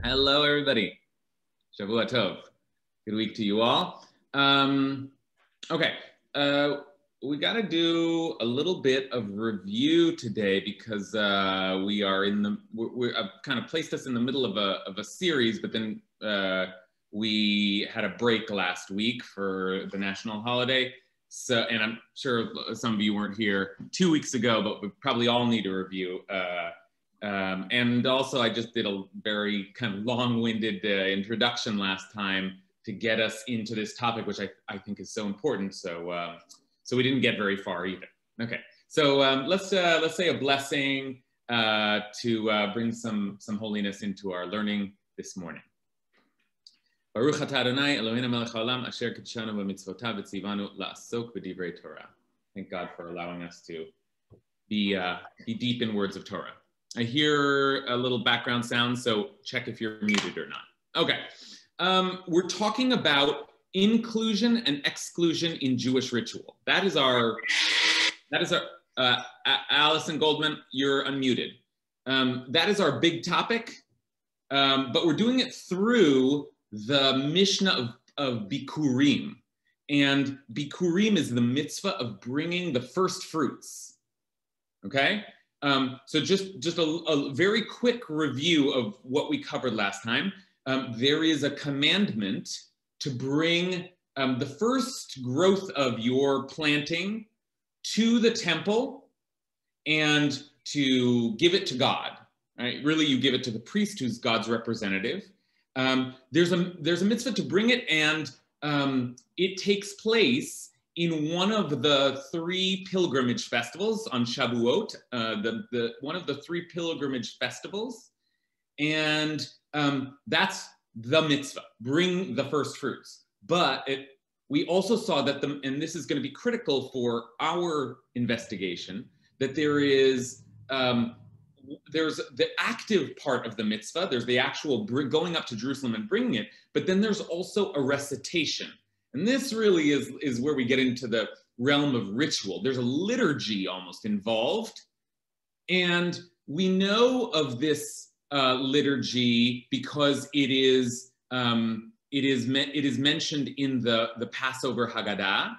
Hello, everybody. Shavua Tov. Good week to you all. Okay, we got to do a little bit of review today because we are in the we're kind of placed us in the middle of a series, but then we had a break last week for the national holiday. So, and I'm sure some of you weren't here 2 weeks ago, but we probably all need a review. And also, I just did a very kind of long-winded introduction last time to get us into this topic, which I think is so important. So, so we didn't get very far either. Okay, so let's say a blessing to bring some holiness into our learning this morning. Baruch atah Adonai Eloheinu melech haolam asher kidshanu b'mitzvotav v'tzivanu la'asok b'divrei Torah. Thank God for allowing us to be deep in words of Torah. I hear a little background sound, so check if you're muted or not. Okay, we're talking about inclusion and exclusion in Jewish ritual. That is our Allison Goldman, you're unmuted. That is our big topic, but we're doing it through the Mishnah of Bikurim. And Bikurim is the mitzvah of bringing the first fruits, okay? So just a very quick review of what we covered last time. There is a commandment to bring the first growth of your planting to the temple and to give it to God, right? Really, you give it to the priest who's God's representative. There's a mitzvah to bring it, and it takes place in one of the 3 pilgrimage festivals on Shavuot, one of the 3 pilgrimage festivals, and that's the mitzvah, bring the first fruits. But we also saw that, and this is going to be critical for our investigation, that there's the active part of the mitzvah, there's the actual going up to Jerusalem and bringing it, but then there's also a recitation. And this really is where we get into the realm of ritual. There's a liturgy almost involved. And we know of this liturgy because it is mentioned in the Passover Haggadah.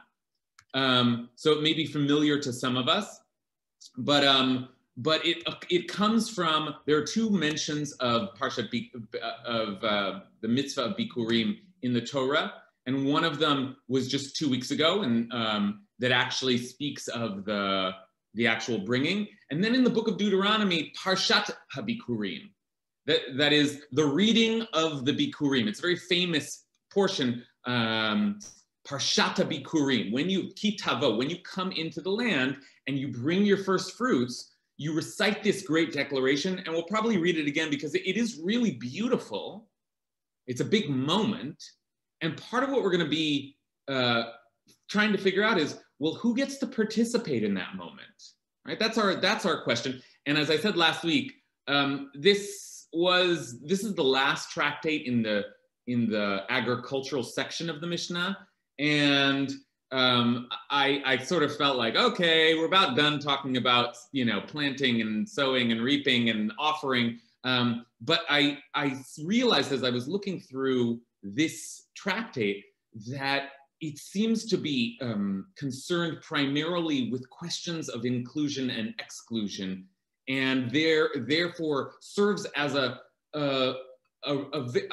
So it may be familiar to some of us, but it comes from, there are 2 mentions of the mitzvah of Bikurim in the Torah. And one of them was just 2 weeks ago, and that actually speaks of the actual bringing. And then in the book of Deuteronomy, Parshat HaBikurim, that is the reading of the Bikurim. It's a very famous portion, Parshat HaBikurim. When you kitavo, when you come into the land and you bring your first fruits, you recite this great declaration, and we'll probably read it again because it is really beautiful. It's a big moment. And part of what we're going to be trying to figure out is, well, who gets to participate in that moment, right? That's our question. And as I said last week, this is the last tractate in the agricultural section of the Mishnah, and I sort of felt like, okay, we're about done talking about planting and sowing and reaping and offering, but I realized as I was looking through this tractate that it seems to be concerned primarily with questions of inclusion and exclusion, and therefore serves as I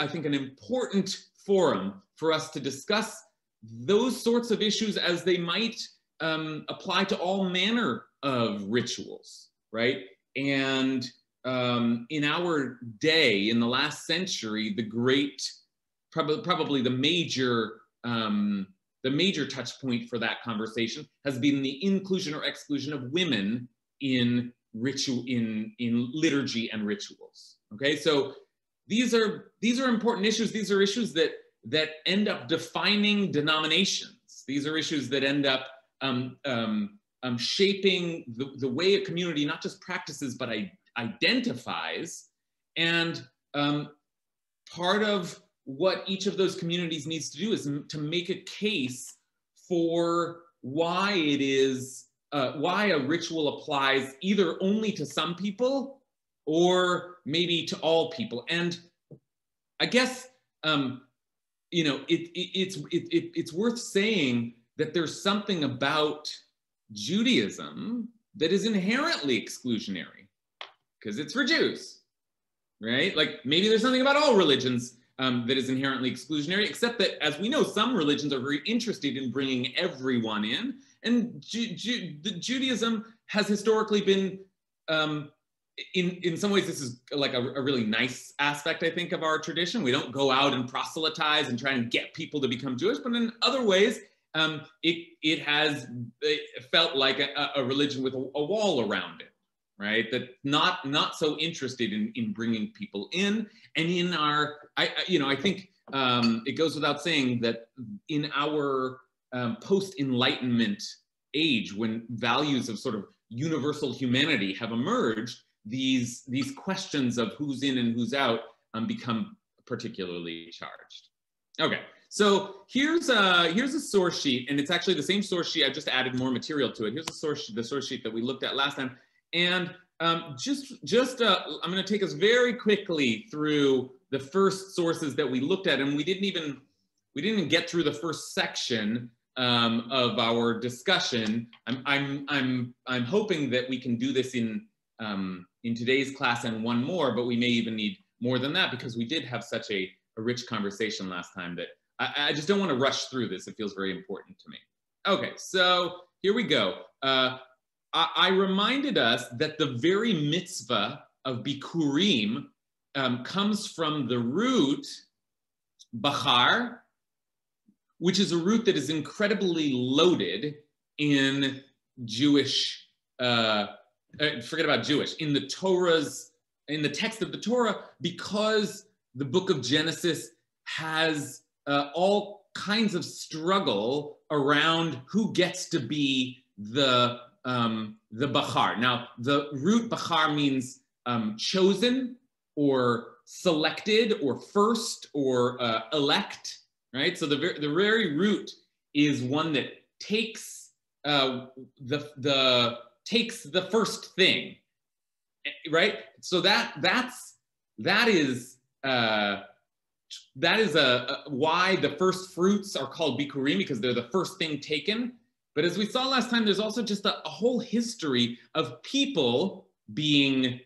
think an important forum for us to discuss those sorts of issues as they might apply to all manner of rituals, right? And in our day, in the last century, probably the major touch point for that conversation has been the inclusion or exclusion of women in liturgy and rituals. Okay, so these are important issues. These are issues that end up defining denominations. These are issues that end up shaping the way a community not just practices but identifies, and part of what each of those communities needs to do is to make a case for why a ritual applies either only to some people or maybe to all people. And I guess, you know, it's worth saying that there's something about Judaism that is inherently exclusionary because it's for Jews, right? Like maybe there's something about all religions that is inherently exclusionary, except that, as we know, some religions are very interested in bringing everyone in, and Judaism has historically been, in some ways, this is like a really nice aspect, I think, of our tradition. We don't go out and proselytize and try and get people to become Jewish, but in other ways, it has felt like a religion with a wall around it, right? That not so interested in bringing people in. And in our, I think it goes without saying that in our post-Enlightenment age, when values of sort of universal humanity have emerged, these questions of who's in and who's out become particularly charged. Okay, so here's a source sheet, and it's actually the same source sheet. I've just added more material to it. Here's the source sheet that we looked at last time, and I'm going to take us very quickly through the first sources that we looked at, and we didn't even get through the first section of our discussion. I'm hoping that we can do this in today's class and one more, but we may even need more than that because we did have such a rich conversation last time that I just don't want to rush through this. It feels very important to me. Okay, so here we go. I reminded us that the very mitzvah of bikurim comes from the root bachar, which is a root that is incredibly loaded in Jewish, forget about Jewish, in the text of the Torah, because the book of Genesis has all kinds of struggle around who gets to be the bachar. Now, the root bachar means chosen or selected or first or elect, right? So the very root is one that takes takes the first thing, right? So that is why the first fruits are called bikurim, because they're the first thing taken. But as we saw last time, there's also just a whole history of people being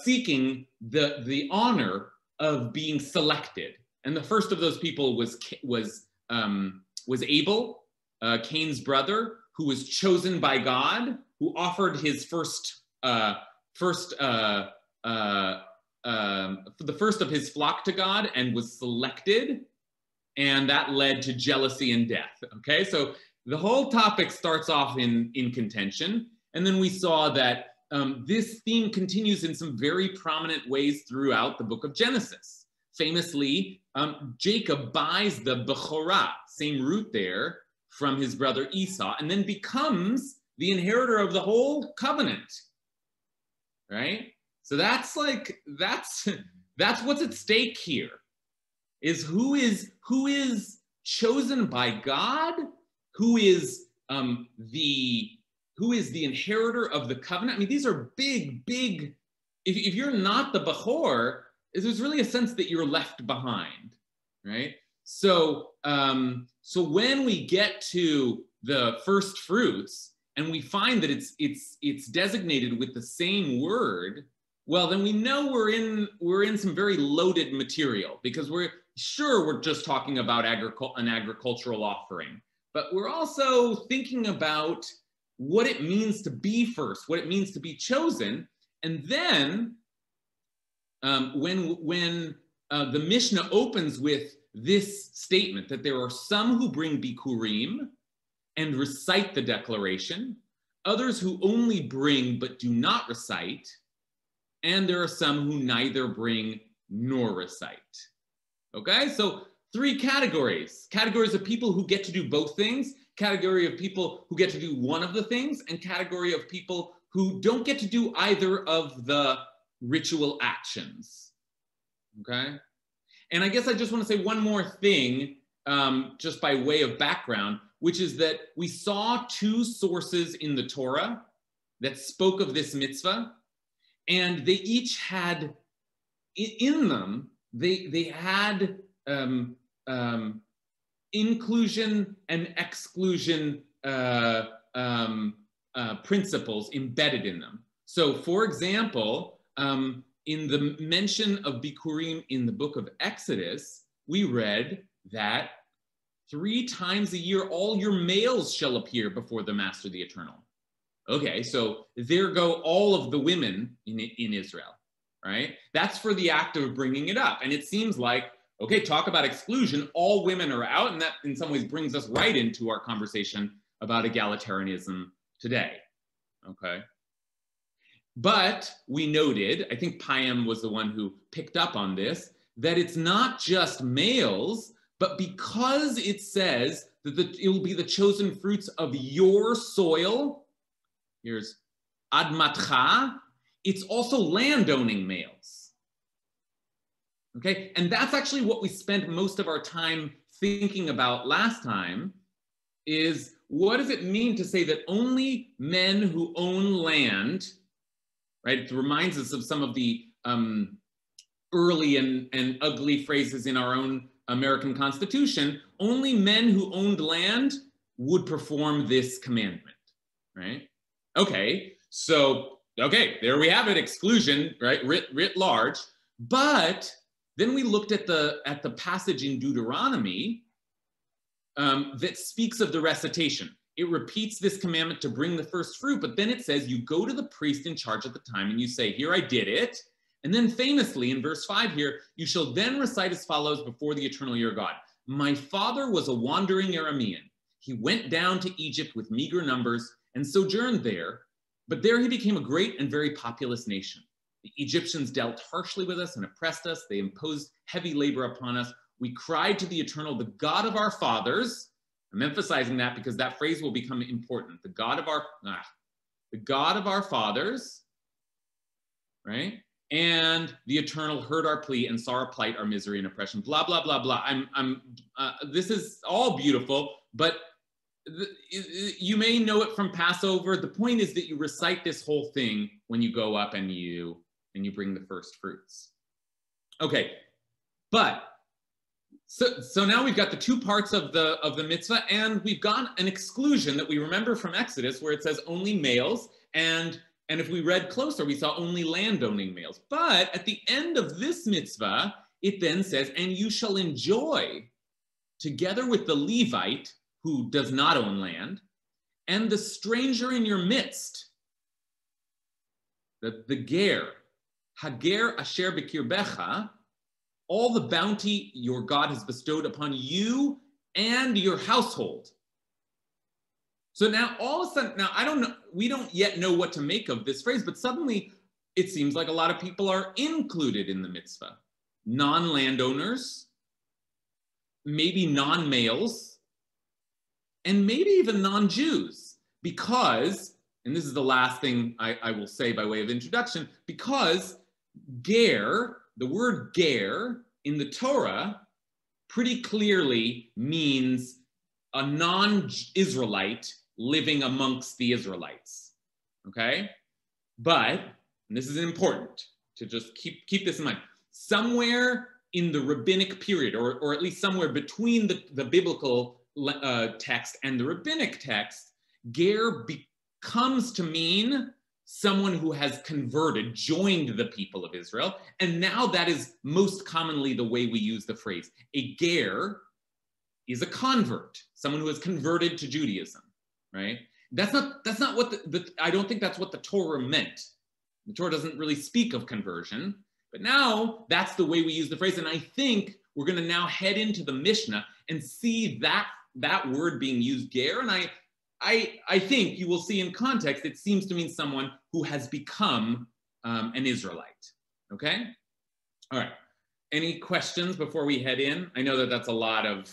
seeking the honor of being selected, and the first of those people was Abel, Cain's brother, who was chosen by God, who offered his the first of his flock to God and was selected, and that led to jealousy and death. Okay, so the whole topic starts off in contention, and then we saw that this theme continues in some very prominent ways throughout the book of Genesis. Famously, Jacob buys the Bechorah, same root there, from his brother Esau, and then becomes the inheritor of the whole covenant, right? So that's what's at stake here, is who is chosen by God, who is the inheritor of the covenant. I mean, these are big. If you're not the Bechor, there's really a sense that you're left behind, right? So when we get to the first fruits and we find that it's designated with the same word, well, then we know we're in some very loaded material, because we're just talking about an agricultural offering, but we're also thinking about what it means to be first, what it means to be chosen. And then when the Mishnah opens with this statement that there are some who bring bikurim and recite the declaration, others who only bring but do not recite, and there are some who neither bring nor recite. Okay, so three categories of people who get to do both things, category of people who get to do one of the things, and category of people who don't get to do either of the ritual actions. Okay, and I guess I just want to say one more thing, just by way of background, which is that we saw two sources in the Torah that spoke of this mitzvah, and they each had in them they had inclusion and exclusion principles embedded in them. So, for example, in the mention of Bikurim in the book of Exodus, we read that 3 times a year all your males shall appear before the Master, the Eternal. Okay, so there go all of the women in Israel, right? That's for the act of bringing it up. And it seems like, okay, talk about exclusion, all women are out, and that in some ways brings us right into our conversation about egalitarianism today, okay? But we noted, I think Payam was the one who picked up on this, that it's not just males, but because it says that it will be the chosen fruits of your soil, here's admatcha, it's also landowning males. Okay, and that's actually what we spent most of our time thinking about last time, is what does it mean to say that only men who own land, right? It reminds us of some of the early and ugly phrases in our own American Constitution. Only men who owned land would perform this commandment, right? Okay, so, okay, there we have it, exclusion, right, writ large. But then we looked at the passage in Deuteronomy that speaks of the recitation. It repeats this commandment to bring the first fruit, but then it says you go to the priest in charge at the time and you say, here, I did it. And then famously in verse 5 here, you shall then recite as follows before the Eternal your God. My father was a wandering Aramean. He went down to Egypt with meager numbers and sojourned there, but there he became a great and very populous nation. The Egyptians dealt harshly with us and oppressed us. They imposed heavy labor upon us. We cried to the Eternal, the God of our fathers. I'm emphasizing that because that phrase will become important. The God of our fathers, right? And the Eternal heard our plea and saw our plight, our misery and oppression, blah, blah, blah, blah. This is all beautiful, but you may know it from Passover. The point is that you recite this whole thing when you go up and you bring the first fruits. Okay, but so now we've got the 2 parts of the mitzvah, and we've got an exclusion that we remember from Exodus where it says only males, and if we read closer, we saw only landowning males. But at the end of this mitzvah, it then says, and you shall enjoy, together with the Levite, who does not own land, and the stranger in your midst, the ger, hager asher bekirbecha, all the bounty your God has bestowed upon you and your household. So now all of a sudden, now I don't know, we don't yet know what to make of this phrase, but suddenly it seems like a lot of people are included in the mitzvah. Non-landowners, maybe non-males, and maybe even non-Jews, because, and this is the last thing I will say by way of introduction, because ger, the word ger in the Torah pretty clearly means a non-Israelite living amongst the Israelites, okay? But, and this is important to just keep this in mind, somewhere in the rabbinic period, or at least somewhere between the biblical text and the rabbinic text, ger comes to mean someone who has converted, joined the people of Israel, and now that is most commonly the way we use the phrase. A ger is a convert, someone who has converted to Judaism, right? That's not what I don't think that's what the Torah meant. The Torah doesn't really speak of conversion, but now that's the way we use the phrase, and I think we're going to now head into the Mishnah and see that word being used, ger, and I think you will see in context, it seems to mean someone who has become an Israelite, okay? All right, any questions before we head in? I know that that's a lot of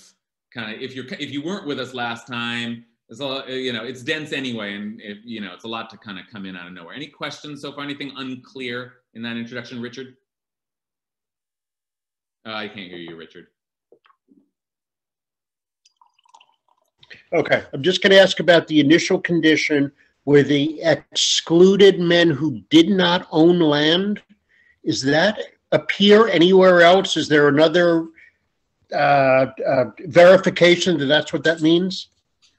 kind of, if you weren't with us last time, it's all, it's dense anyway, and it's a lot to kind of come in out of nowhere. Any questions so far? Anything unclear in that introduction, Richard? I can't hear you, Richard. Okay, I'm just going to ask about the initial condition where the excluded men who did not own land. Is that appear anywhere else? Is there another verification that that's what that means?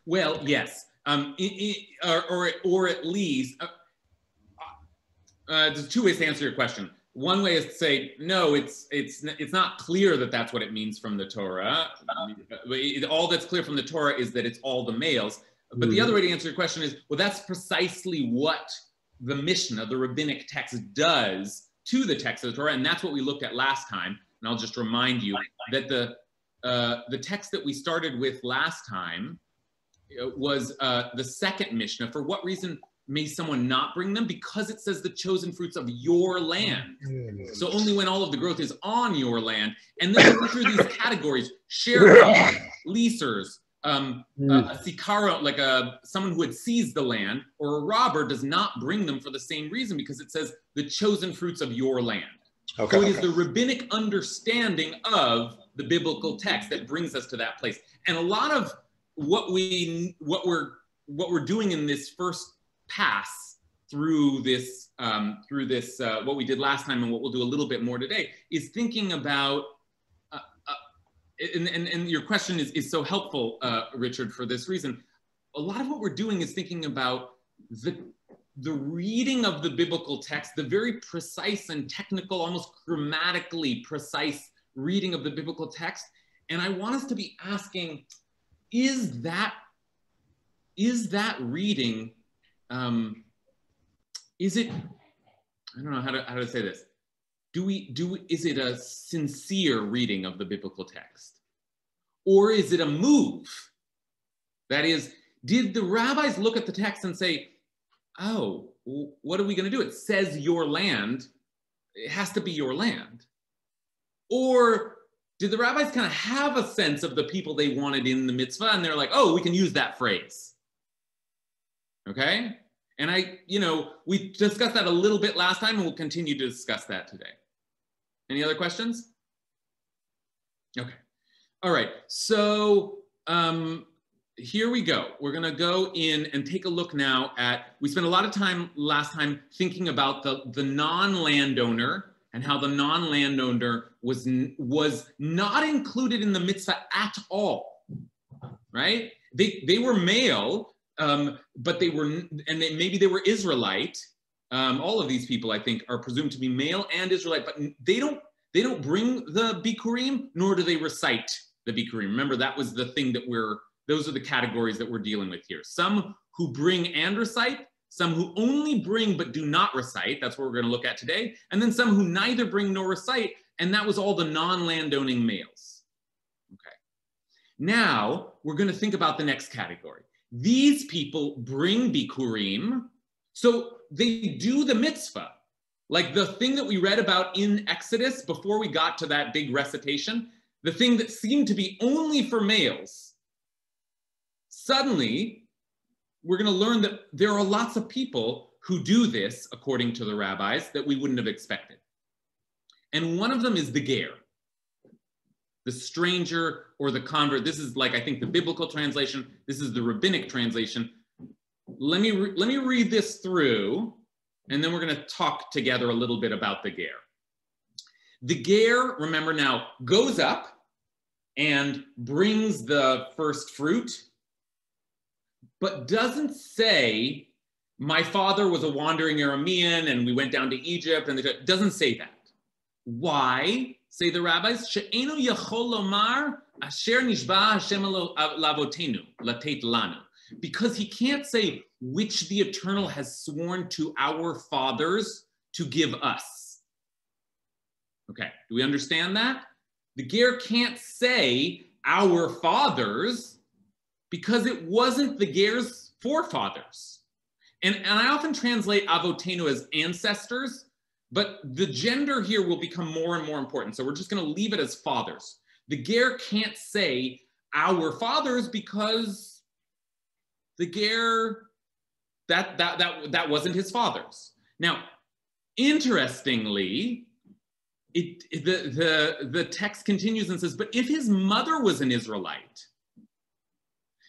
Well, yes, or at least there's two ways to answer your question. One way is to say no, it's not clear that that's what it means from the Torah. All that's clear from the Torah is that it's all the males. But the other way to answer your question is, well, that's precisely what the Mishnah, the rabbinic text, does to the text of the Torah, and that's what we looked at last time. And I'll just remind you that the text that we started with last time was the second Mishnah. For what reason may someone not bring them? Because it says the chosen fruits of your land. So only when all of the growth is on your land. And then we go through these categories: sharecroppers, leasers, a sikara, like someone who had seized the land, or a robber does not bring them for the same reason, because it says the chosen fruits of your land. Okay. So it is the rabbinic understanding of the biblical text that brings us to that place. And a lot of what we're doing in this first pass through this what we did last time and what we'll do a little bit more today is thinking about and your question is so helpful, Richard, for this reason. A lot of what we're doing is thinking about the reading of the biblical text, the very precise and technical, almost grammatically precise reading of the biblical text. And I want us to be asking, is that reading, is it, I don't know how to say this. Is it a sincere reading of the biblical text? Or is it a move? That is, did the rabbis look at the text and say, oh, what are we going to do? It says your land. It has to be your land. Or did the rabbis kind of have a sense of the people they wanted in the mitzvah, and they're like, oh, we can use that phrase? Okay? And we discussed that a little bit last time, and we'll continue to discuss that today. Any other questions? Okay. All right. So here we go. We're going to go in and take a look now at, we spent a lot of time last time thinking about the non-landowner and how the non-landowner was not included in the mitzvah at all, right? They were male, but maybe they were Israelite. All of these people, I think, are presumed to be male and Israelite, but they don't bring the Bikurim, nor do they recite the Bikurim. Remember, that was the thing that those are the categories that we're dealing with here. Some who bring and recite, some who only bring but do not recite. That's what we're going to look at today. And then some who neither bring nor recite, and that was all the non-landowning males. Okay. Now, we're going to think about the next category. These people bring Bikurim, so they do the mitzvah. Like the thing that we read about in Exodus before we got to that big recitation, the thing that seemed to be only for males. Suddenly, we're going to learn that there are lots of people who do this, according to the rabbis, that we wouldn't have expected. And one of them is the ger, the stranger or the convert. This is like, I think, the biblical translation. This is the rabbinic translation. Let me read this through, and then we're going to talk together a little bit about the ger. The ger, remember now, goes up and brings the first fruit, but doesn't say, my father was a wandering Aramean and we went down to Egypt, and it doesn't say that. Why, say the rabbis? She'enu yachol lomar asher nishba Hashem lavotenu latet lanu. Because he can't say which the Eternal has sworn to our fathers to give us. Okay, do we understand that? The ger can't say our fathers because it wasn't the ger's forefathers. And I often translate avotenu as ancestors, but the gender here will become more and more important. So we're just going to leave it as fathers. The ger can't say our fathers because the ger, that wasn't his father's. Now, interestingly, the text continues and says, but if his mother was an Israelite.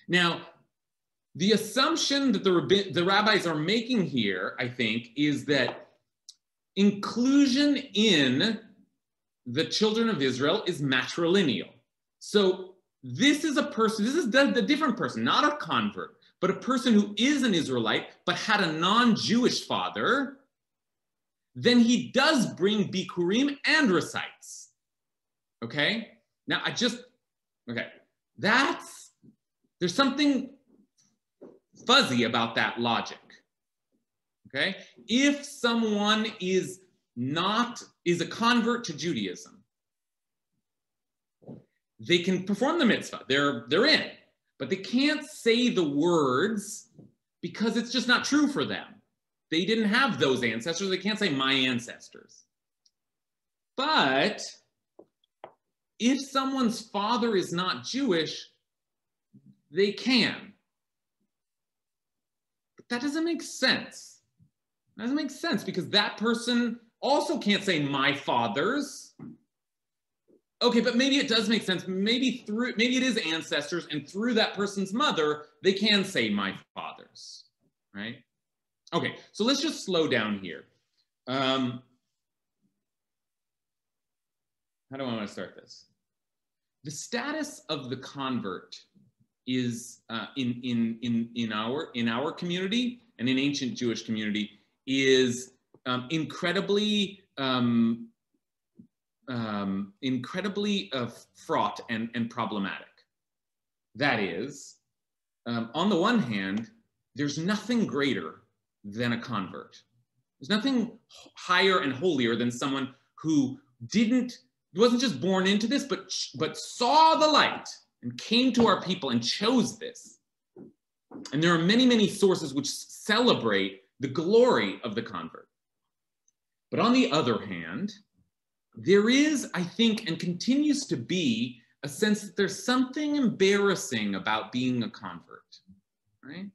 Now, the assumption that the rabbis are making here, I think, is that inclusion in the children of Israel is matrilineal. So this is a person, this is the different person, not a convert, but a person who is an Israelite, but had a non-Jewish father. Then he does bring bikurim and recites. Okay? Now there's something fuzzy about that logic. Okay? If someone is a convert to Judaism, they can perform the mitzvah. They're in, but they can't say the words because it's just not true for them. They didn't have those ancestors. They can't say my ancestors. But if someone's father is not Jewish, they can. But that doesn't make sense. That doesn't make sense because that person also can't say my fathers. Okay, but maybe it does make sense. Maybe it is ancestors, and through that person's mother, they can say my fathers, right? Okay, so let's just slow down here. How do I want to start this? The status of the convert is in our community and in ancient Jewish community is incredibly fraught and problematic. That is, on the one hand, there's nothing greater than a convert. There's nothing higher and holier than someone who wasn't just born into this, but saw the light and came to our people and chose this. And there are many, many sources which celebrate the glory of the convert. But on the other hand, there is, I think, and continues to be, a sense that there's something embarrassing about being a convert, right?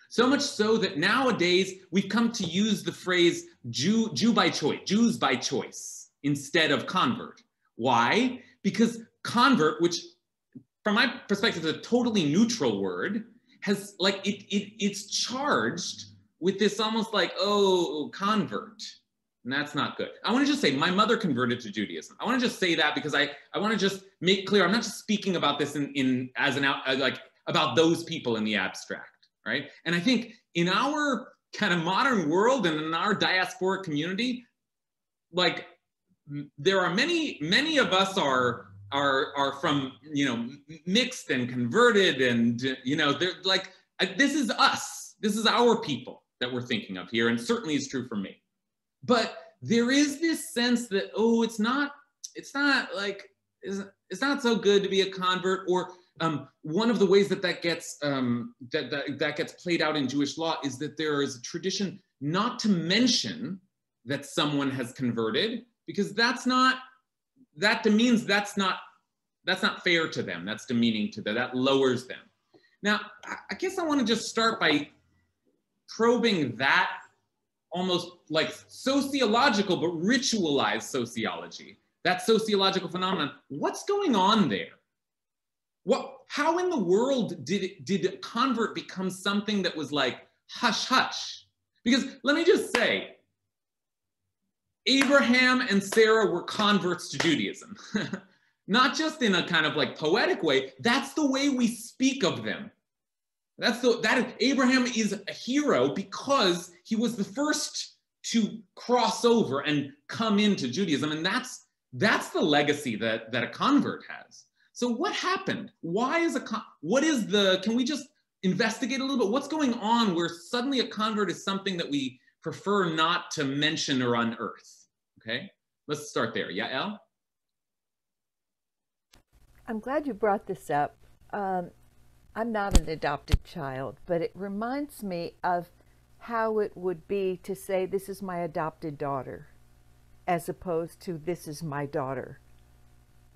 So much so that nowadays we've come to use the phrase Jew by choice, Jews by choice, instead of convert. Why? Because convert, which from my perspective is a totally neutral word, has like, it's charged with this almost like, oh, convert. And that's not good. I want to just say my mother converted to Judaism. I want to just say that because I want to just make clear, I'm not just speaking about this about those people in the abstract, right? And I think in our kind of modern world and in our diasporic community, like there are many of us are from, mixed and converted and, they're like, this is us. This is our people that we're thinking of here. And certainly is true for me. But there is this sense that, oh, it's not so good to be a convert. Or one of the ways that gets that gets played out in Jewish law is that there is a tradition not to mention that someone has converted, because that's not fair to them. That's demeaning to them. That lowers them. Now, I guess I want to just start by probing that almost like sociological but ritualized sociology, that sociological phenomenon. What's going on there? How in the world did a convert become something that was like hush hush? Because let me just say, Abraham and Sarah were converts to Judaism. Not just in a kind of like poetic way, that's the way we speak of them. Abraham is a hero because he was the first to cross over and come into Judaism, and that's the legacy that a convert has. So what happened? Can we just investigate a little bit? What's going on where suddenly a convert is something that we prefer not to mention or unearth? Okay, let's start there. Yael? I'm glad you brought this up. I'm not an adopted child, but it reminds me of how it would be to say, this is my adopted daughter, as opposed to this is my daughter.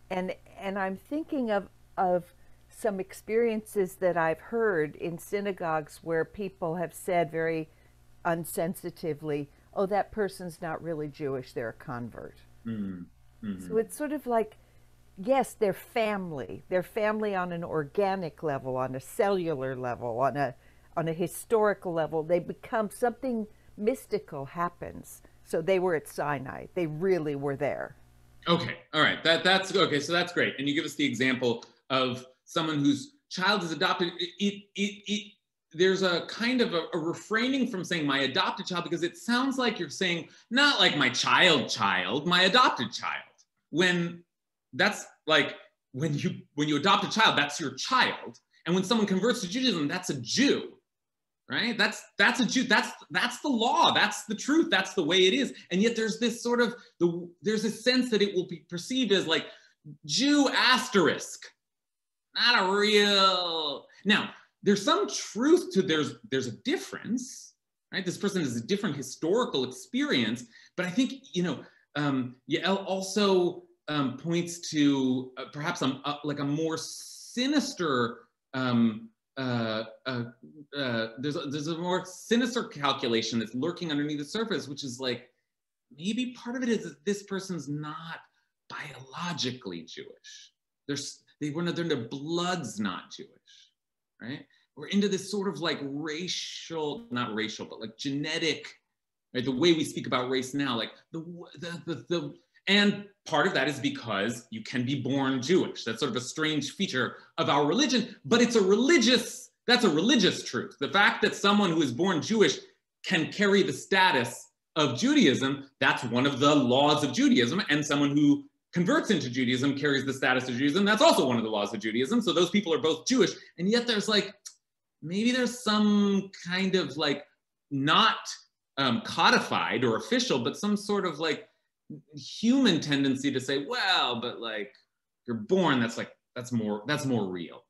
And I'm thinking of some experiences that I've heard in synagogues where people have said very unsensitively, oh, that person's not really Jewish, they're a convert. Mm-hmm. So it's sort of like, yes, they're family. They're family on an organic level, on a cellular level, on a historical level. They become something mystical happens. So they were at Sinai. They really were there. Okay, all right, that's okay. So that's great, and you give us the example of someone whose child is adopted. There's a kind of a refraining from saying my adopted child, because it sounds like you're saying not like my child, my adopted child. When that's like when you adopt a child, that's your child, and when someone converts to Judaism, that's a Jew. Right? That's a Jew. That's the law. That's the truth. That's the way it is. And yet there's this sort of there's a sense that it will be perceived as like Jew asterisk, not a real. Now there's some truth to there's a difference, right? This person has a different historical experience, but I think Yael also points to perhaps like a more sinister. There's a more sinister calculation that's lurking underneath the surface, which is like maybe part of it is that this person's not biologically Jewish. Their blood's not Jewish, right? We're into this sort of like not racial, but like genetic, right? The way we speak about race now, like and part of that is because you can be born Jewish. That's sort of a strange feature of our religion, but that's a religious truth. The fact that someone who is born Jewish can carry the status of Judaism, that's one of the laws of Judaism, and someone who converts into Judaism carries the status of Judaism, that's also one of the laws of Judaism. So those people are both Jewish, and yet there's like, maybe there's some kind of like not codified or official, but some sort of like human tendency to say, well, but like you're born, that's more real.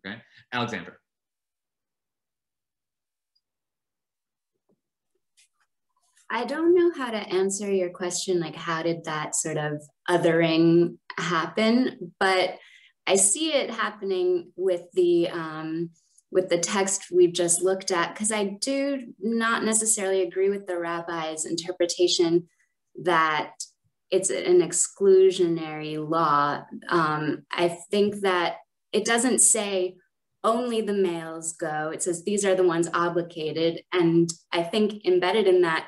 Okay, Alexandra. I don't know how to answer your question, like how did that sort of othering happen, but I see it happening with the text we've just looked at, because I do not necessarily agree with the rabbi's interpretation that it's an exclusionary law. I think that it doesn't say only the males go. It says these are the ones obligated. And I think embedded in that,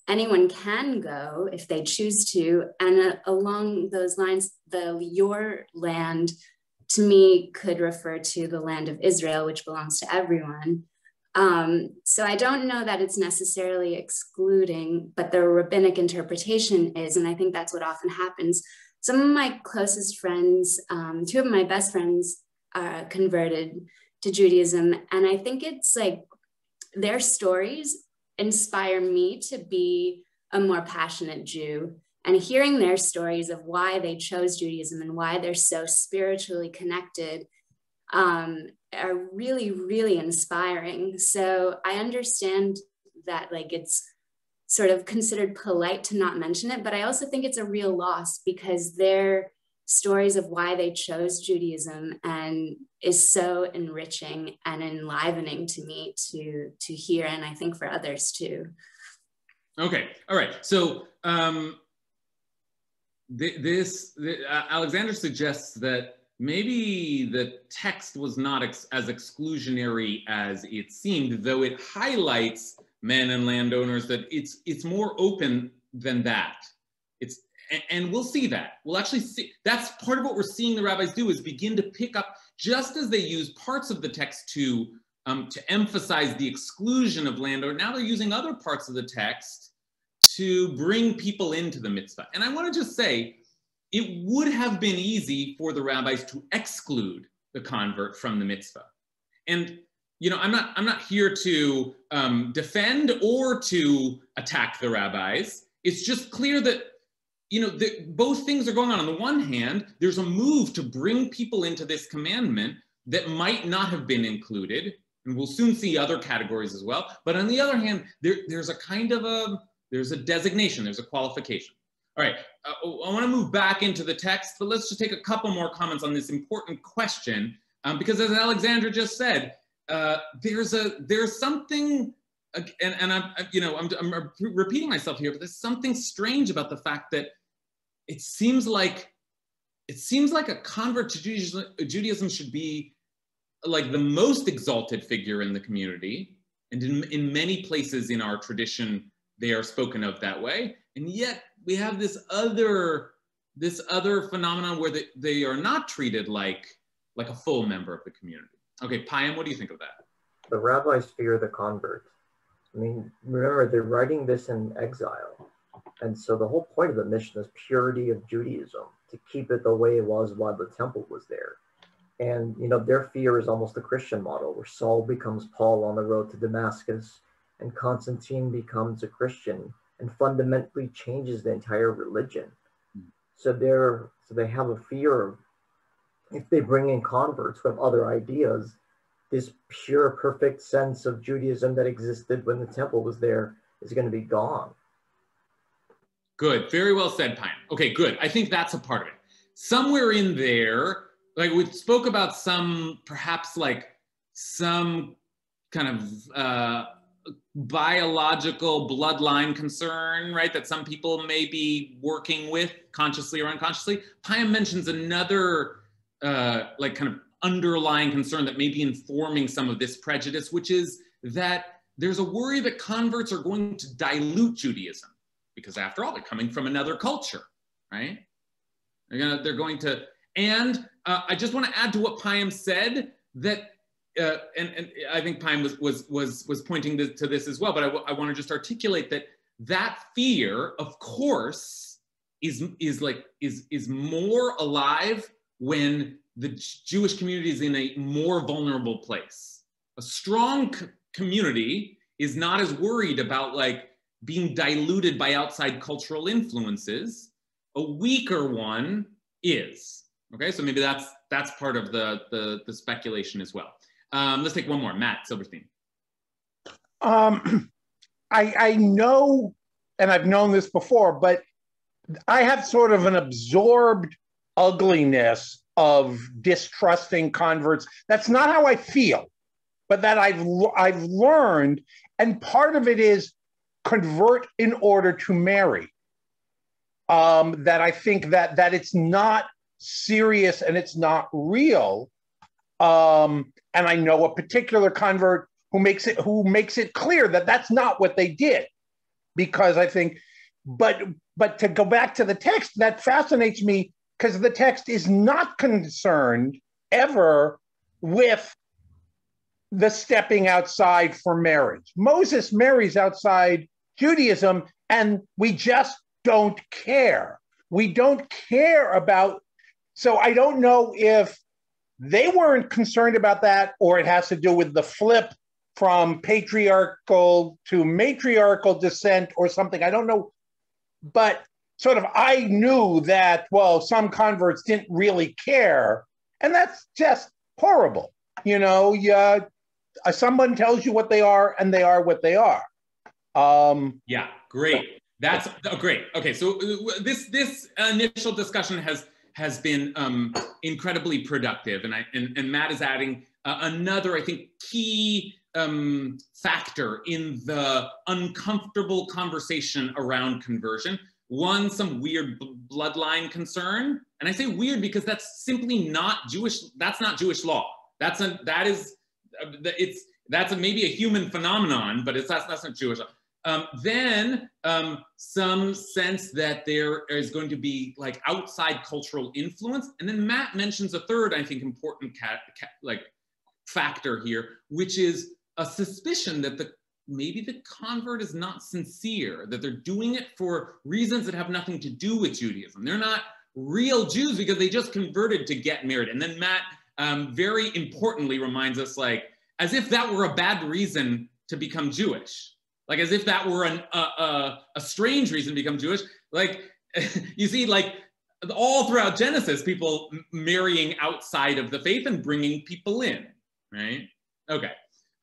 anyone can go if they choose to. And along those lines, your land to me could refer to the land of Israel, which belongs to everyone. So I don't know that it's necessarily excluding, but the rabbinic interpretation is, and I think that's what often happens. Some of my closest friends, two of my best friends converted to Judaism. And I think it's like their stories inspire me to be a more passionate Jew. And hearing their stories of why they chose Judaism and why they're so spiritually connected are really, really inspiring. So I understand that like it's sort of considered polite to not mention it, but I also think it's a real loss because their stories of why they chose Judaism and is so enriching and enlivening to me to hear, and I think for others too. Okay, all right. So Alexander suggests that maybe the text was not as exclusionary as it seemed, though it highlights men and landowners, that it's more open than that. And we'll see that. We'll actually see, that's part of what we're seeing the rabbis do, is begin to pick up, just as they use parts of the text to emphasize the exclusion of landowner, now they're using other parts of the text to bring people into the mitzvah. And I want to just say, it would have been easy for the rabbis to exclude the convert from the mitzvah. And I'm not here to defend or to attack the rabbis. It's just clear that both things are going on. On the one hand, there's a move to bring people into this commandment that might not have been included, and we'll soon see other categories as well. But on the other hand, there's a kind of there's a designation, there's a qualification. All right, I want to move back into the text, but let's just take a couple more comments on this important question, because as Alexandra just said, there's something, and I'm repeating myself here, but there's something strange about the fact that it seems like a convert to Judaism should be like the most exalted figure in the community, and in many places in our tradition they are spoken of that way, and yet we have this other this other phenomenon where they are not treated like a full member of the community. Okay, Payam, what do you think of that? The rabbis fear the convert. I mean, remember, they're writing this in exile. And so the whole point of the Mishnah is purity of Judaism, to keep it the way it was while the temple was there. And, you know, their fear is almost the Christian model, where Saul becomes Paul on the road to Damascus, and Constantine becomes a Christian and fundamentally changes the entire religion. So they have a fear of, if they bring in converts who have other ideas, this pure, perfect sense of Judaism that existed when the temple was there is going to be gone. Good, very well said, Payam. Okay, good. I think that's a part of it. Somewhere in there, like we spoke about perhaps some kind of biological bloodline concern, right? That some people may be working with consciously or unconsciously. Payam mentions another kind of underlying concern that may be informing some of this prejudice, which is that there's a worry that converts are going to dilute Judaism, because after all, they're coming from another culture, right? They're going to, and I just want to add to what Payam said, that and I think Payam was pointing to this as well, but I want to just articulate that fear, of course, is more alive when the Jewish community is in a more vulnerable place. A strong community is not as worried about being diluted by outside cultural influences. A weaker one is. Okay, so maybe that's part of the speculation as well. Let's take one more. Matt Silverstein. I know, and I've known this before, but I have sort of an absorbed ugliness of distrusting converts. That's not how I feel, but that I've learned, and part of it is convert in order to marry. That I think that it's not serious and it's not real. And I know a particular convert who makes it clear that that's not what they did, because I think, but to go back to the text, that fascinates me, because the text is not concerned ever with the stepping outside for marriage. Moses marries outside Judaism, and we just don't care. We don't care about, so I don't know if they weren't concerned about that, or it has to do with the flip from patriarchal to matriarchal descent or something. I don't know, but sort of I knew that, well, some converts didn't really care, and that's just horrible. You know, someone tells you what they are, and they are what they are. Yeah, great. That's great. Okay, so this initial discussion has been incredibly productive, and Matt is adding another, I think, key factor in the uncomfortable conversation around conversion. One, some weird bloodline concern, and I say weird because that's simply not Jewish. That's not Jewish law. That's maybe a human phenomenon, but that's not Jewish law. Then some sense that there is going to be outside cultural influence, and then Matt mentions a third, I think, important factor here, which is a suspicion that maybe the convert is not sincere, that they're doing it for reasons that have nothing to do with Judaism. They're not real Jews because they just converted to get married. And then Matt very importantly reminds us, as if that were a bad reason to become Jewish, as if that were a strange reason to become Jewish. You see, all throughout Genesis, people marrying outside of the faith and bringing people in, right? Okay.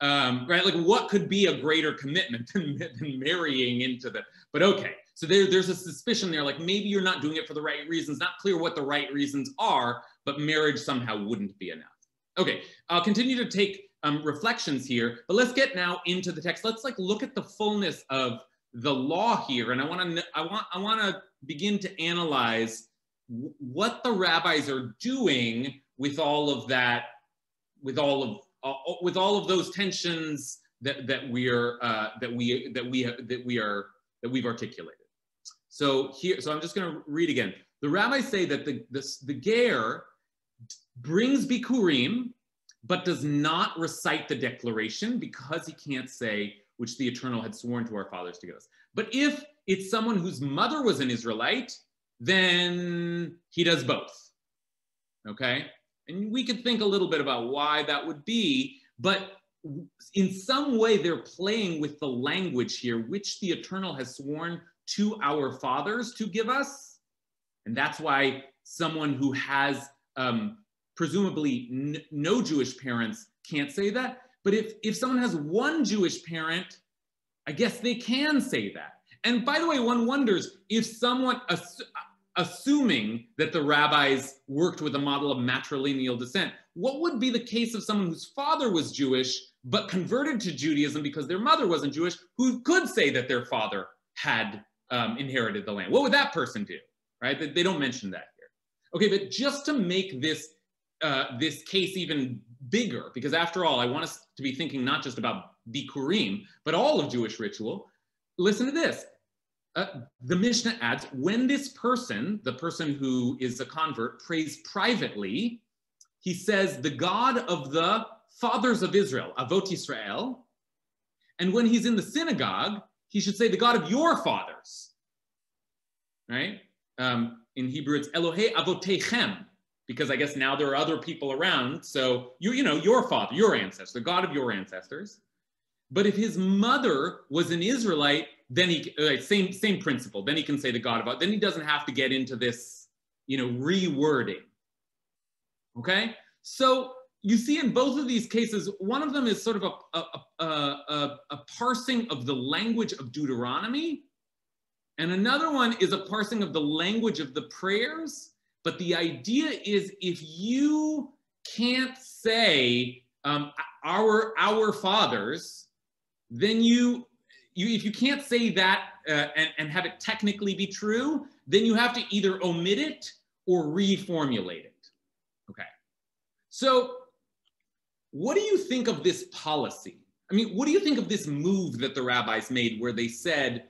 Right, what could be a greater commitment than marrying into the, but okay. So there's a suspicion there, maybe you're not doing it for the right reasons, not clear what the right reasons are, but marriage somehow wouldn't be enough. Okay, I'll continue to take reflections here, but let's get now into the text. Let's look at the fullness of the law here, and I want to begin to analyze what the rabbis are doing with all of that, with all of those tensions that we've articulated. So I'm just going to read again. The rabbis say that the ger brings bikurim, but does not recite the declaration because he can't say, which the Eternal had sworn to our fathers to give us. But if it's someone whose mother was an Israelite, then he does both, okay? And we could think a little bit about why that would be, but in some way they're playing with the language here, which the Eternal has sworn to our fathers to give us. And that's why someone who has presumably no Jewish parents can't say that. But if someone has one Jewish parent, I guess they can say that. And by the way, one wonders if someone, assuming that the rabbis worked with a model of matrilineal descent, what would be the case of someone whose father was Jewish but converted to Judaism because their mother wasn't Jewish, who could say that their father had inherited the land? What would that person do, right? They don't mention that here. Okay, but just to make this this case even bigger, because after all, I want us to be thinking not just about Bikurim, but all of Jewish ritual. Listen to this. The Mishnah adds, when this person, the person who is a convert, prays privately, he says, the God of the fathers of Israel, Avot Yisrael. And when he's in the synagogue, he should say, the God of your fathers, right? In Hebrew, it's Elohei Avotechem, because I guess now there are other people around. So, you know, your father, your ancestor, the God of your ancestors. But if his mother was an Israelite, then he, same principle, then he can say the God of, then he doesn't have to get into this, you know, rewording. Okay? So you see in both of these cases, one of them is sort of a parsing of the language of Deuteronomy, and another one is a parsing of the language of the prayers. But the idea is, if you can't say our fathers, then if you can't say that and have it technically be true, then you have to either omit it or reformulate it. Okay. So what do you think of this policy? I mean, what do you think of this move that the rabbis made where they said,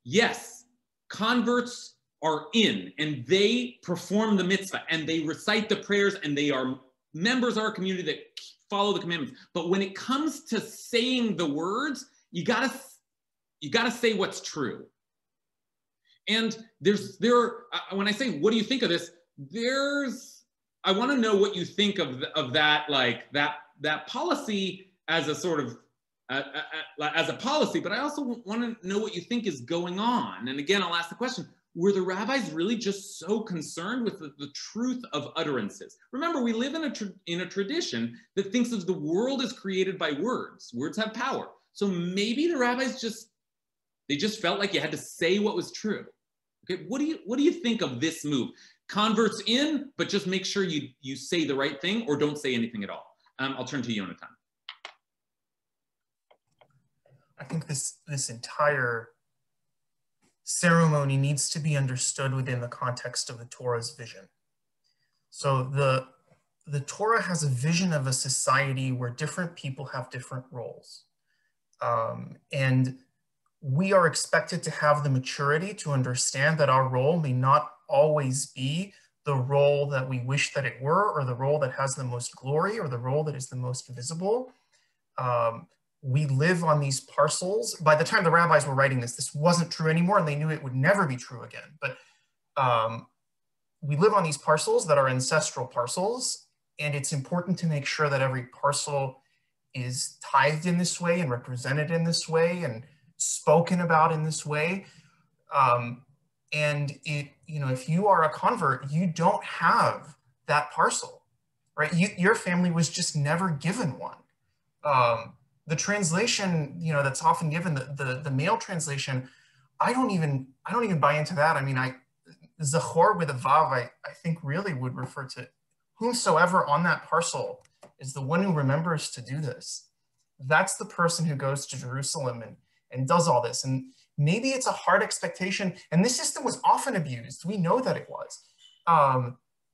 yes, converts are in and they perform the mitzvah and they recite the prayers and they are members of our community that follow the commandments. But when it comes to saying the words, you gotta say what's true. And when I say, what do you think of this? I want to know what you think of that, like that policy as a sort of as a policy. But I also want to know what you think is going on. And again, I'll ask the question: were the rabbis really just so concerned with the truth of utterances? Remember, we live in a tradition that thinks of the world as created by words. Words have power. So maybe the rabbis just felt like you had to say what was true. Okay, what do you think of this move? Converts in, but just make sure you say the right thing or don't say anything at all. I'll turn to Yonatan. I think this entire ceremony needs to be understood within the context of the Torah's vision. So the Torah has a vision of a society where different people have different roles. And we are expected to have the maturity to understand that our role may not always be the role that we wish that it were, or the role that has the most glory, or the role that is the most visible. We live on these parcels. By the time the rabbis were writing this wasn't true anymore, and they knew it would never be true again. But we live on these parcels that are ancestral parcels, and it's important to make sure that every parcel is tithed in this way and represented in this way and spoken about in this way. And if you are a convert, you don't have that parcel, right? Your family was just never given one. The translation, that's often given, the male translation, I don't even buy into that. I mean, Zachor with a Vav, I think really would refer to whomsoever on that parcel is the one who remembers to do this. That's the person who goes to Jerusalem and does all this. And maybe it's a hard expectation, and this system was often abused. We know that it was.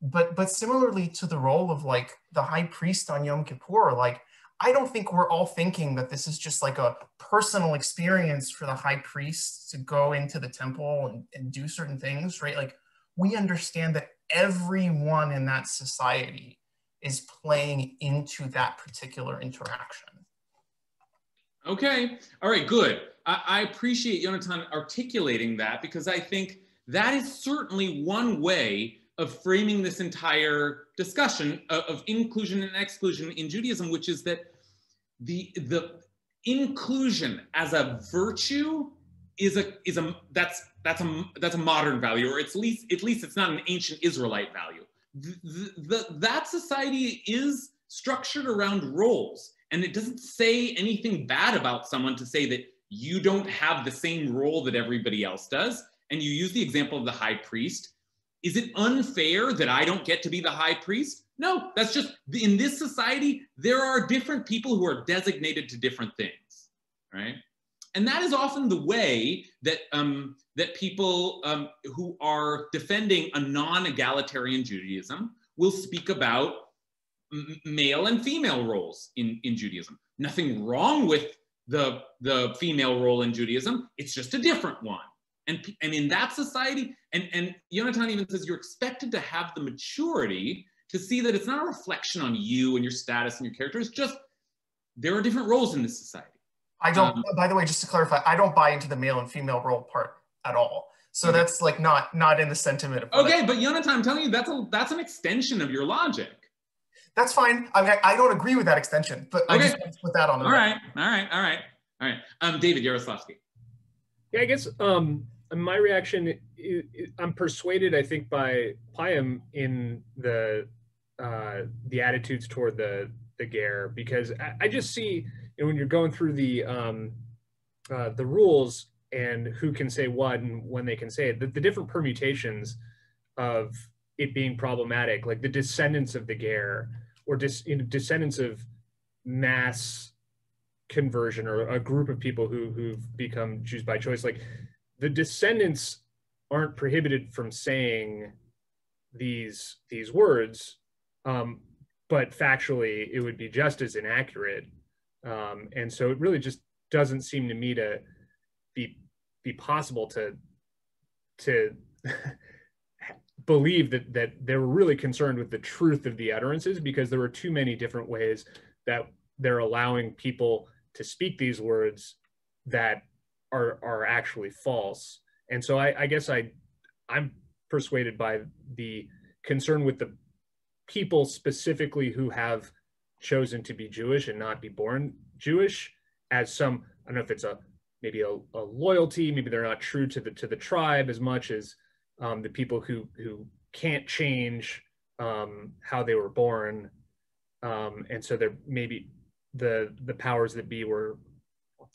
But similarly to the role of like the high priest on Yom Kippur, like, I don't think we're all thinking that this is just like a personal experience for the high priest to go into the temple and do certain things, right? Like, we understand that everyone in that society is playing into that particular interaction. Okay, all right, good. I appreciate Yonatan articulating that, because I think that is certainly one way of framing this entire discussion of inclusion and exclusion in Judaism, which is that the inclusion as a virtue that's a modern value, or at least it's not an ancient Israelite value. That society is structured around roles, and it doesn't say anything bad about someone to say that you don't have the same role that everybody else does. And you use the example of the high priest. Is it unfair that I don't get to be the high priest? No, that's just, in this society, there are different people who are designated to different things, right? And that is often the way that, that people who are defending a non-egalitarian Judaism will speak about male and female roles in Judaism. Nothing wrong with the female role in Judaism, it's just a different one. And in that society, and Yonatan even says you're expected to have the maturity to see that it's not a reflection on you and your status and your character, it's just, there are different roles in this society. I don't, by the way, just to clarify, I don't buy into the male and female role part at all. So that's like not in the sentiment of okay, but Yonatan, I'm telling you, that's an extension of your logic. That's fine. I mean, I don't agree with that extension, but I just want to put that on the record. All right. David Yaroslavsky. Yeah, I guess my reaction, I'm persuaded, I think, by Payam in the attitudes toward the ger, because I just see, you know, when you're going through the rules and who can say what and when they can say it, the different permutations of it being problematic, like the descendants of the ger, or descendants of mass conversion, or a group of people who've become Jews by choice, like the descendants aren't prohibited from saying these words, but factually it would be just as inaccurate. And so it really just doesn't seem to me to be possible to believe that they were really concerned with the truth of the utterances, because there were too many different ways that they're allowing people to speak these words that are actually false. And so I guess I'm persuaded by the concern with the people specifically who have chosen to be Jewish and not be born Jewish, as some, I don't know if it's maybe a loyalty, maybe they're not true to the tribe as much as the people who can't change how they were born. And so they're maybe the powers that be were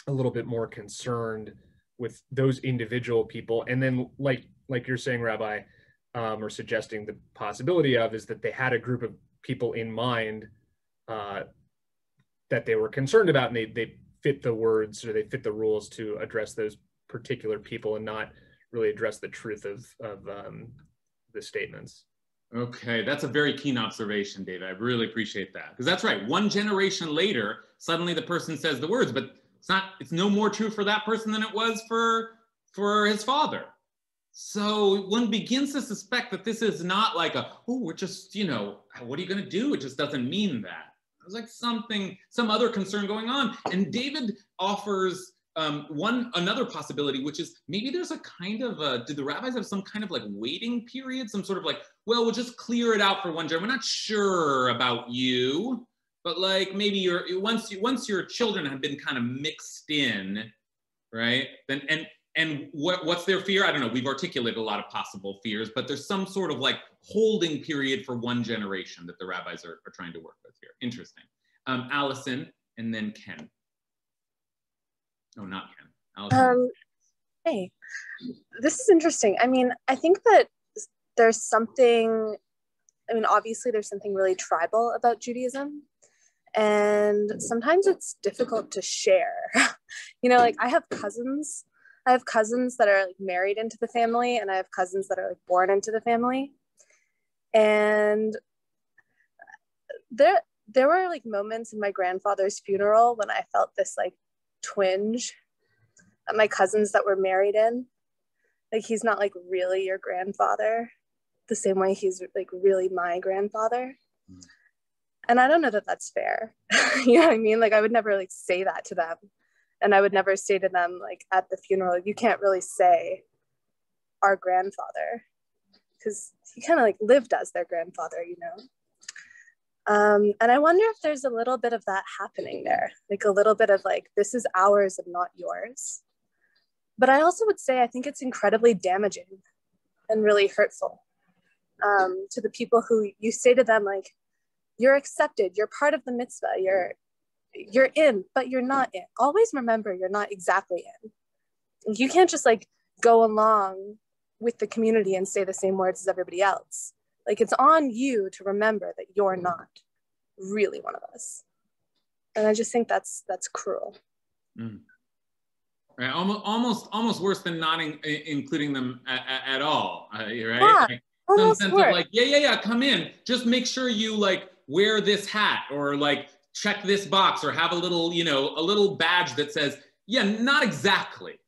a little bit more concerned with those individual people. And then like you're saying, Rabbi, or suggesting the possibility of, is that they had a group of people in mind that they were concerned about, and they fit the words, or they fit the rules to address those particular people and not really address the truth of the statements. Okay, that's a very keen observation, David. I really appreciate that, because that's right. One generation later, suddenly the person says the words, but it's no more true for that person than it was for his father. So one begins to suspect that this is not like we're just, what are you going to do? It just doesn't mean that. There's like some other concern going on. And David offers another possibility, which is maybe there's a kind of did the rabbis have some kind of like waiting period, some sort of like, well, we'll just clear it out for one generation. We're not sure about you, but like maybe once your children have been kind of mixed in, right? Then and what's their fear? I don't know. We've articulated a lot of possible fears, but there's some sort of like holding period for one generation that the rabbis are trying to work with here. Interesting. Allison, and then Ken. Oh, not Ken. Allison. Hey, this is interesting. I mean, I think that there's something, obviously there's something really tribal about Judaism, and sometimes it's difficult to share. Like I have cousins that are like married into the family, and I have cousins that are like born into the family. And there were like moments in my grandfather's funeral when I felt this like twinge at my cousins that were married in. Like, he's not like really your grandfather. the same way he's like really my grandfather. And I don't know that that's fair. You know what I mean? Like I would never like say that to them. And I would never say to them like at the funeral, you can't really say our grandfather, because he kind of like lived as their grandfather, you know? And I wonder if there's a little bit of that happening there, like a little bit of like, this is ours and not yours. But I also would say, I think it's incredibly damaging and really hurtful to the people who you say to them, like, you're accepted, you're part of the mitzvah, you're in, but you're not in. Always remember, you're not exactly in. You can't just like go along with the community and say the same words as everybody else. Like it's on you to remember that you're not really one of us. And I just think that's cruel. Mm. Right. Almost worse than not including them at all. Right? Yeah, like, almost some sense worse. of like, yeah, come in. Just make sure you like wear this hat or like check this box or have a little, you know, a little badge that says, yeah, not exactly.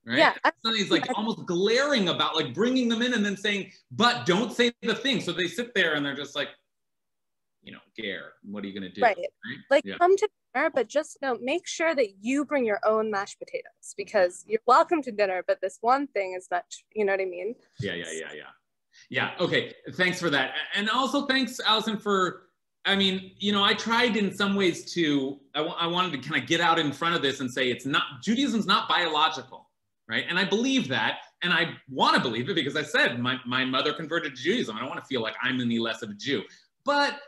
Right? Yeah, Something's like almost glaring about like bringing them in and then saying, but don't say the thing. So they sit there and they're just like, you know, Gare, what are you going to do? Right. Like yeah. Come to dinner, but just make sure that you bring your own mashed potatoes, because you're welcome to dinner, but this one thing is not, you know what I mean? Yeah. Okay. Thanks for that. And also thanks, Allison, for, I mean, you know, I tried in some ways to, I wanted to kind of get out in front of this and say, Judaism's not biological. Right. And I believe that. And I want to believe it because I said my mother converted to Judaism. I don't want to feel like I'm any less of a Jew. But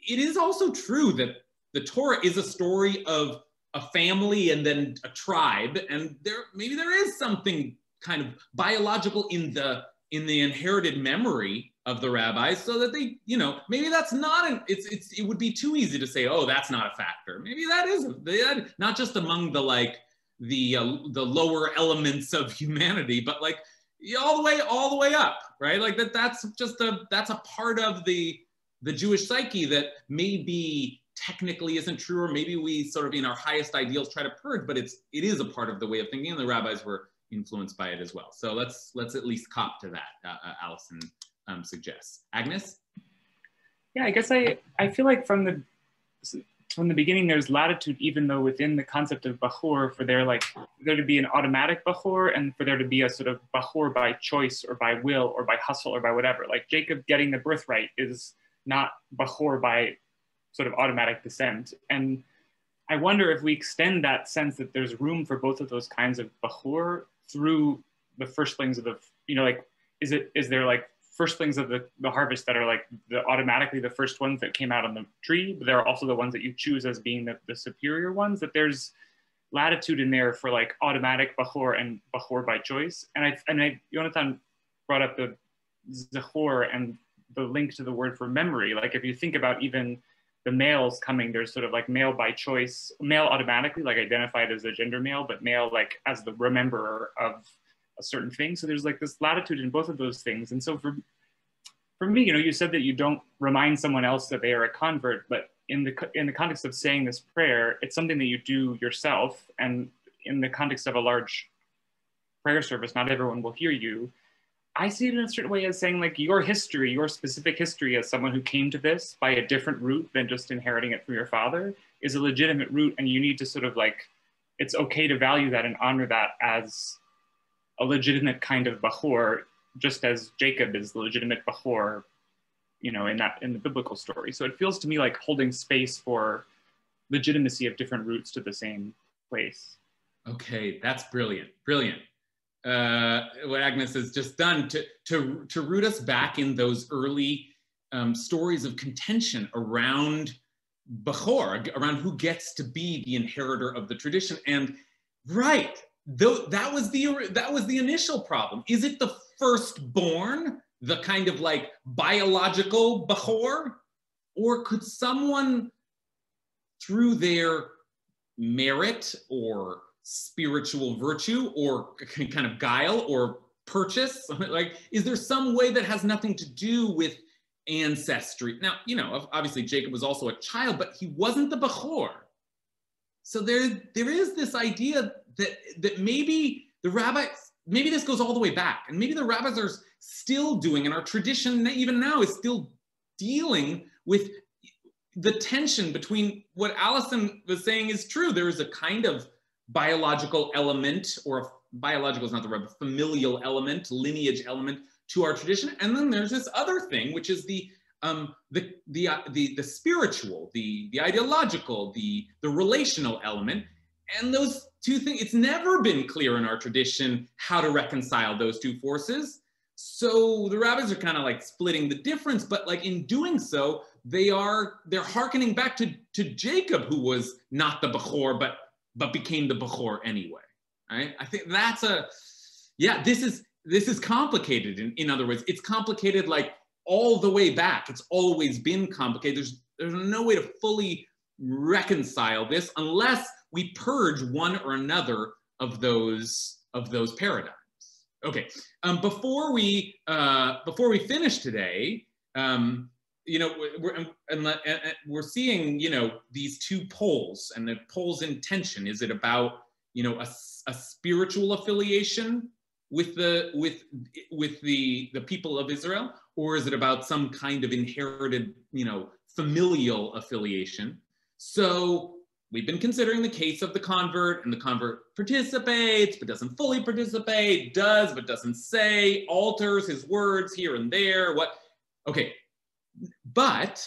it is also true that the Torah is a story of a family and then a tribe. And maybe there is something kind of biological in the inherited memory of the rabbis, so that they, you know, maybe that's not it would be too easy to say, oh, that's not a factor. Maybe that is not just among the like the lower elements of humanity, but like all the way up, right? Like that's a part of the Jewish psyche that maybe technically isn't true, or maybe we sort of in our highest ideals try to purge, but it is a part of the way of thinking, and the rabbis were influenced by it as well. So let's at least cop to that. Allison suggests. Agnes? Yeah, I guess I feel like from the beginning, there's latitude, even though within the concept of Bachur, for there to be an automatic Bachur and for there to be a sort of Bachur by choice or by will or by hustle or by whatever. Like Jacob getting the birthright is not Bachur by sort of automatic descent. And I wonder if we extend that sense that there's room for both of those kinds of Bachur through the firstlings of the, you know, like, is there like firstlings of the harvest that are like automatically the first ones that came out on the tree, but there are also the ones that you choose as being the superior ones, that there's latitude in there for like automatic Bachur and Bachur by choice. And Jonathan brought up the Zechor and the link to the word for memory. Like if you think about even the males coming, there's sort of like male by choice, male automatically, like identified as a gender male, but male like as the rememberer of a certain thing. So there's like this latitude in both of those things. And so for me, you know, you said that you don't remind someone else that they are a convert, but in the context of saying this prayer, it's something that you do yourself. And in the context of a large prayer service, not everyone will hear you. I see it in a certain way as saying like your history, your specific history as someone who came to this by a different route than just inheriting it from your father is a legitimate route. And you need to sort of like, it's okay to value that and honor that as a legitimate kind of Bachur, just as Jacob is the legitimate Bachur, you know, in the biblical story. So it feels to me like holding space for legitimacy of different routes to the same place. Okay, that's brilliant. What Agnes has just done to root us back in those early stories of contention around Bachor, around who gets to be the inheritor of the tradition. And right, that was the initial problem. Is it the firstborn, the kind of like biological Bachor, or could someone through their merit or spiritual virtue or kind of guile or purchase, like, is there some way that has nothing to do with ancestry? Now, you know, obviously Jacob was also a child, but he wasn't the Bachor. So there is this idea that maybe the rabbis, maybe this goes all the way back, and maybe the rabbis are still doing, and our tradition even now is still dealing with the tension between what Allison was saying is true. There is a kind of biological element, or biological is not the right, but familial element, lineage element to our tradition. And then there's this other thing, which is the spiritual, the ideological, the relational element. And those two things, it's never been clear in our tradition how to reconcile those two forces. So the rabbis are kind of like splitting the difference, but like in doing so, they're hearkening back to Jacob, who was not the Bechor, but became the Bechor anyway. Right? I think that's this is complicated. In other words, it's complicated like all the way back. It's always been complicated. There's no way to fully reconcile this unless we purge one or another of those paradigms. Okay, before we finish today, we're seeing these two poles, and the poles in tension. Is it about a spiritual affiliation with the people of Israel, or is it about some kind of inherited familial affiliation? So we've been considering the case of the convert, and the convert participates but doesn't fully participate, does but doesn't say, alters his words here and there. Okay, but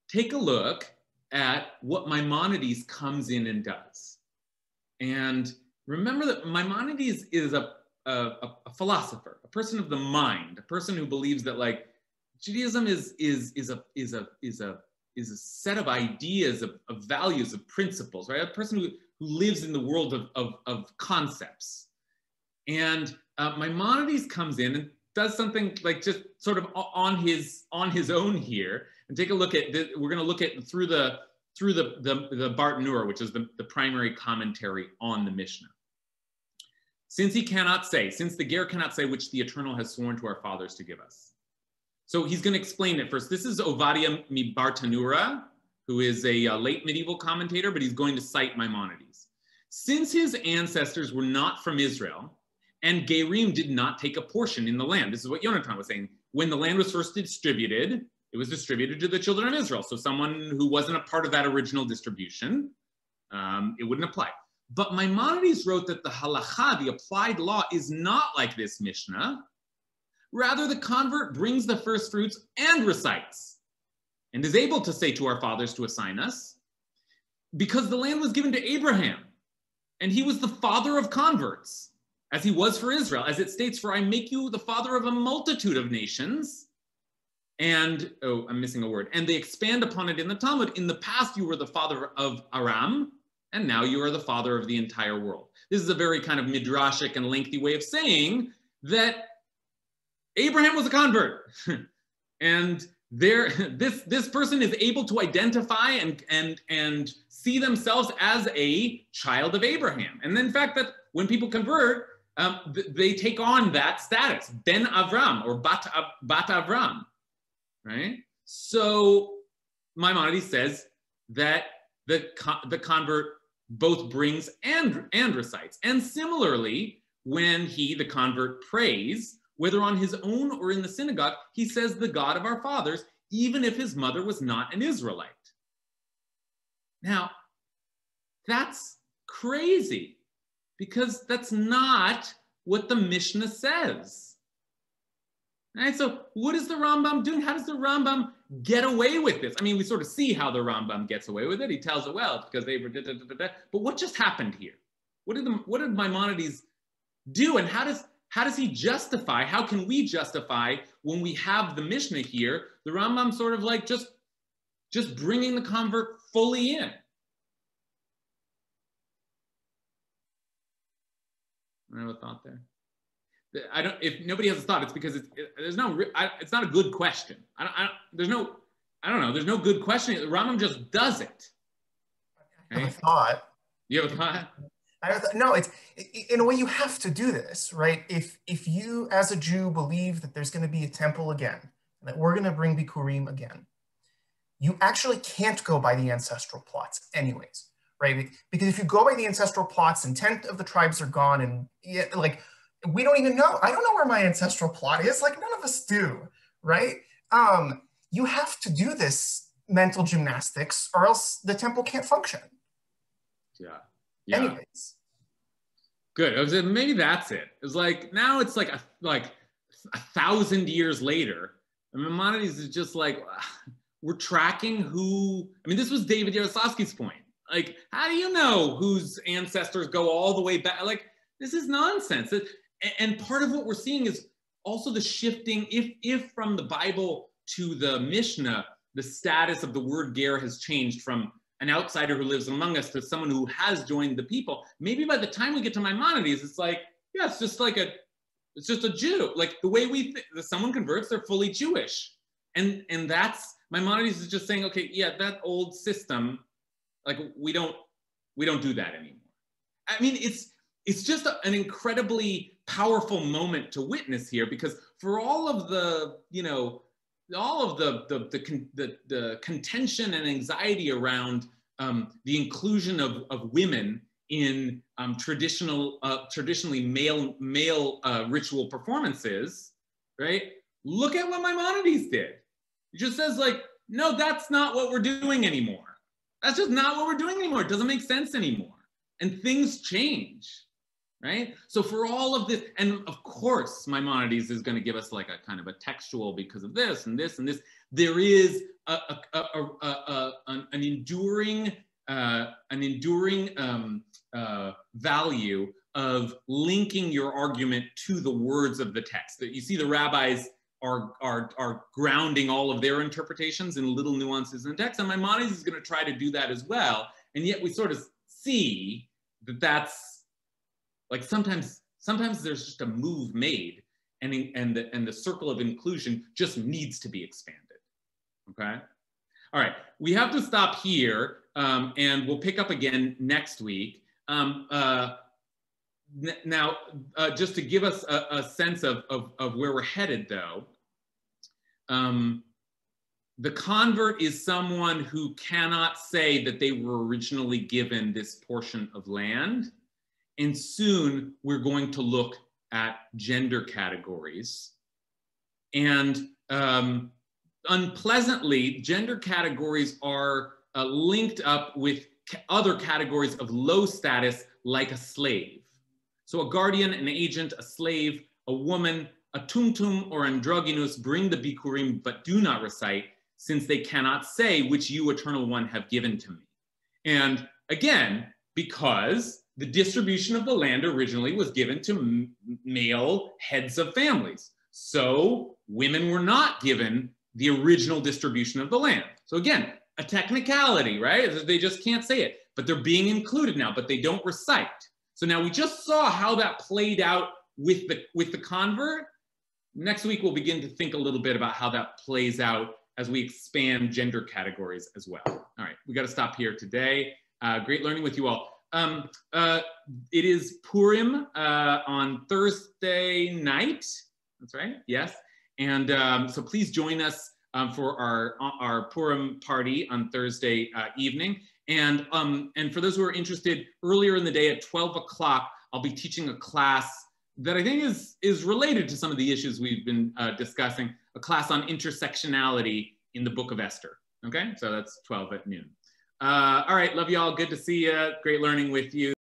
take a look at what Maimonides comes in and does. And remember that Maimonides is a philosopher, a person of the mind, a person who believes that like Judaism is a set of ideas, of values, of principles, right? A person who lives in the world of concepts. And Maimonides comes in and does something like just sort of on his own here. And take a look at this. We're going to look at through the Bartanura, which is the primary commentary on the Mishnah. Since the Ger cannot say which the Eternal has sworn to our fathers to give us. So he's going to explain it first. This is Ovadia mi Bartanura, who is a late medieval commentator, but he's going to cite Maimonides. Since his ancestors were not from Israel, and Gerim did not take a portion in the land. This is what Yonatan was saying. When the land was first distributed, it was distributed to the children of Israel. So someone who wasn't a part of that original distribution, it wouldn't apply. But Maimonides wrote that the halacha, the applied law, is not like this Mishnah. Rather, the convert brings the first fruits and recites, and is able to say to our fathers to assign us, because the land was given to Abraham, and he was the father of converts, as he was for Israel, as it states, for I make you the father of a multitude of nations. And, oh, I'm missing a word. And they expand upon it in the Talmud. In the past, you were the father of Aram, and now you are the father of the entire world. This is a very kind of midrashic and lengthy way of saying that Abraham was a convert. And this person is able to identify and see themselves as a child of Abraham. And in fact, that when people convert, they take on that status, Ben Avram or Bat Avram, right? So Maimonides says that the convert both brings and recites. And similarly, when the convert prays, whether on his own or in the synagogue, he says the God of our fathers, even if his mother was not an Israelite. Now, that's crazy, because that's not what the Mishnah says. Right? So what is the Rambam doing? How does the Rambam get away with this? I mean, we sort of see how the Rambam gets away with it. He tells it, well, it's because they were da-da-da-da-da. But what just happened here? What did Maimonides do? And how does he justify? How can we justify when we have the Mishnah here, the Rambam sort of like just bringing the convert fully in? I have a thought there. If nobody has a thought, it's because it's not a good question. There's no good question. The Rambam just does it. I have a thought. You have a thought? No, it's in a way you have to do this, right? If you as a Jew believe that there's going to be a temple again, and that we're going to bring Bikurim again, you actually can't go by the ancestral plots anyways, right? Because if you go by the ancestral plots and 10 of the tribes are gone, and we don't even know. I don't know where my ancestral plot is. Like, none of us do, right? You have to do this mental gymnastics or else the temple can't function. Yeah. Anyways. Good. Maybe that's it. It's like, now it's like a 1,000 years later. I mean, Maimonides is just like, we're tracking who, I mean, this was David Yaroslavsky's point. Like, how do you know whose ancestors go all the way back? Like, this is nonsense. And part of what we're seeing is also the shifting, if from the Bible to the Mishnah, the status of the word ger has changed from an outsider who lives among us to someone who has joined the people. Maybe by the time we get to Maimonides, it's like, yeah, it's just a Jew. Like, the way someone converts, they're fully Jewish. And that's, Maimonides is just saying, okay, yeah, that old system, like, we don't do that anymore. I mean, it's just an incredibly powerful moment to witness here, because for all of the, all of the contention and anxiety around the inclusion of women in traditionally male ritual performances, right? Look at what Maimonides did. He just says, like, no, that's not what we're doing anymore. That's just not what we're doing anymore. It doesn't make sense anymore. And things change, right? So for all of this, and of course, Maimonides is going to give us like a kind of a textual because of this and this and this. There is an enduring value of linking your argument to the words of the text. That you see, the rabbis are grounding all of their interpretations in little nuances in the text, and Maimonides is going to try to do that as well. And yet we sort of see that that's like sometimes there's just a move made, and the circle of inclusion just needs to be expanded. Okay, all right, we have to stop here, and we'll pick up again next week. Now, just to give us a sense of where we're headed, though, the convert is someone who cannot say that they were originally given this portion of land. And soon we're going to look at gender categories. And unpleasantly, gender categories are linked up with other categories of low status, like a slave. So a guardian, an agent, a slave, a woman, a tumtum or androgynous bring the bikurim but do not recite, since they cannot say which you, Eternal One, have given to me. And again, because the distribution of the land originally was given to male heads of families. So women were not given the original distribution of the land. So again, a technicality, right? They just can't say it, but they're being included now, but they don't recite. So now we just saw how that played out with the convert. Next week, we'll begin to think a little bit about how that plays out as we expand gender categories as well. All right, we got to stop here today. Great learning with you all. It is Purim on Thursday night. That's right, yes. And so please join us for our Purim party on Thursday evening. And for those who are interested, earlier in the day at 12 o'clock, I'll be teaching a class that I think is related to some of the issues we've been discussing, a class on intersectionality in the book of Esther. Okay, so that's 12 at noon. All right, love y'all, good to see you, great learning with you.